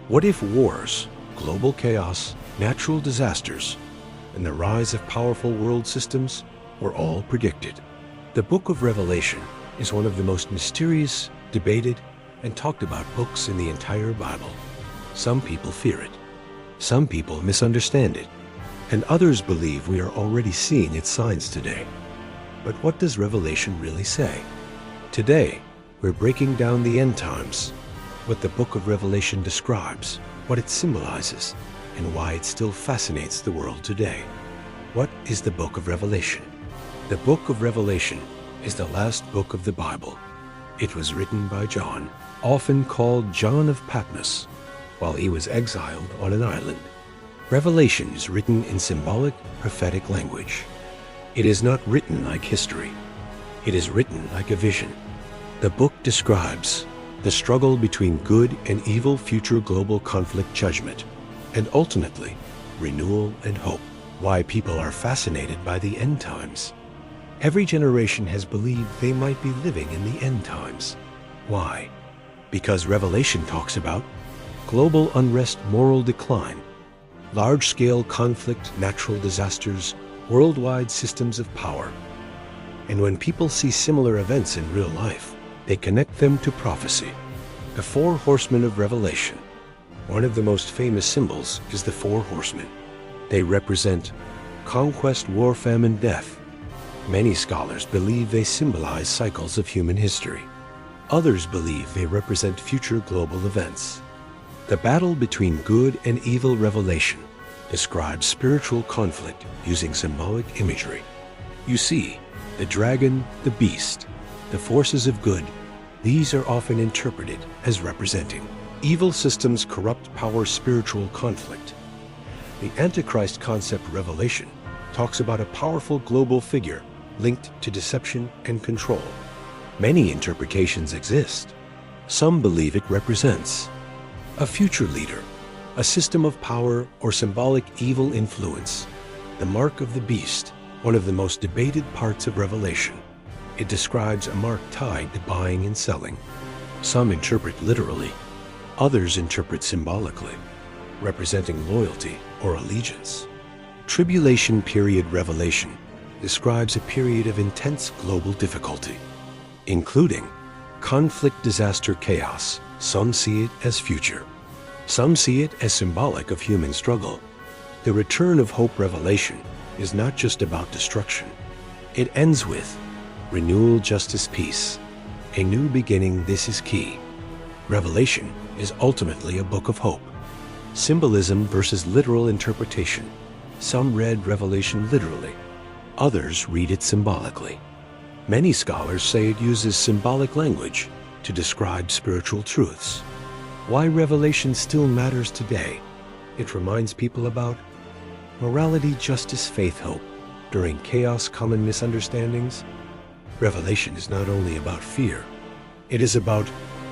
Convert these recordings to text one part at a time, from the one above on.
What if wars, global chaos, natural disasters, and the rise of powerful world systems were all predicted? The book of Revelation is one of the most mysterious, debated, and talked about books in the entire Bible. Some people fear it. Some people misunderstand it. And others believe we are already seeing its signs today. But what does Revelation really say? Today, we're breaking down the end times, what the book of Revelation describes, what it symbolizes, and why it still fascinates the world today. What is the book of Revelation? The book of Revelation is the last book of the Bible. It was written by John, often called John of Patmos, while he was exiled on an island. Revelation is written in symbolic, prophetic language. It is not written like history. It is written like a vision. The book describes the struggle between good and evil, future global conflict, judgment, and ultimately, renewal and hope. Why people are fascinated by the end times. Every generation has believed they might be living in the end times. Why? Because Revelation talks about global unrest, moral decline, large-scale conflict, natural disasters, worldwide systems of power. And when people see similar events in real life, they connect them to prophecy. The four horsemen of Revelation. One of the most famous symbols is the four horsemen. They represent conquest, war, famine, death. Many scholars believe they symbolize cycles of human history. Others believe they represent future global events. The battle between good and evil. Revelation describes spiritual conflict using symbolic imagery. You see, the dragon, the beast, the forces of good, these are often interpreted as representing evil systems, corrupt power, spiritual conflict. The Antichrist concept. Revelation talks about a powerful global figure linked to deception and control. Many interpretations exist. Some believe it represents a future leader, a system of power, or symbolic evil influence. The mark of the beast, one of the most debated parts of Revelation. It describes a mark tied to buying and selling. Some interpret literally, others interpret symbolically, representing loyalty or allegiance. Tribulation period. Revelation describes a period of intense global difficulty, including conflict, disaster, chaos. Some see it as future. Some see it as symbolic of human struggle. The return of hope. Revelation is not just about destruction. It ends with renewal, justice, peace, a new beginning. This is key. Revelation is ultimately a book of hope. Symbolism versus literal interpretation. Some read Revelation literally. Others read it symbolically. Many scholars say it uses symbolic language to describe spiritual truths. Why Revelation still matters today. It reminds people about morality, justice, faith, hope. During chaos, common misunderstandings. Revelation is not only about fear. It is about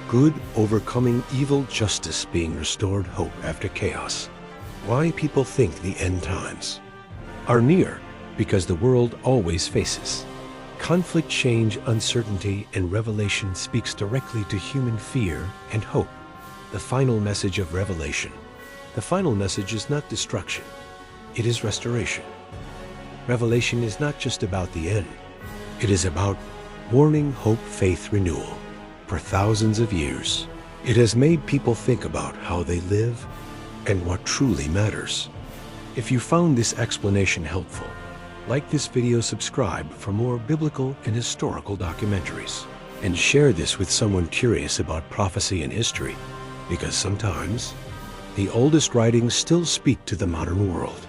good overcoming evil, justice being restored, hope after chaos. Why people think the end times are near. Because the world always faces conflict, change, uncertainty, and Revelation speaks directly to human fear and hope. The final message of Revelation. The final message is not destruction. It is restoration. Revelation is not just about the end. It is about warning, hope, faith, renewal. For thousands of years, it has made people think about how they live and what truly matters. If you found this explanation helpful, like this video, subscribe for more biblical and historical documentaries, and share this with someone curious about prophecy and history, because sometimes the oldest writings still speak to the modern world.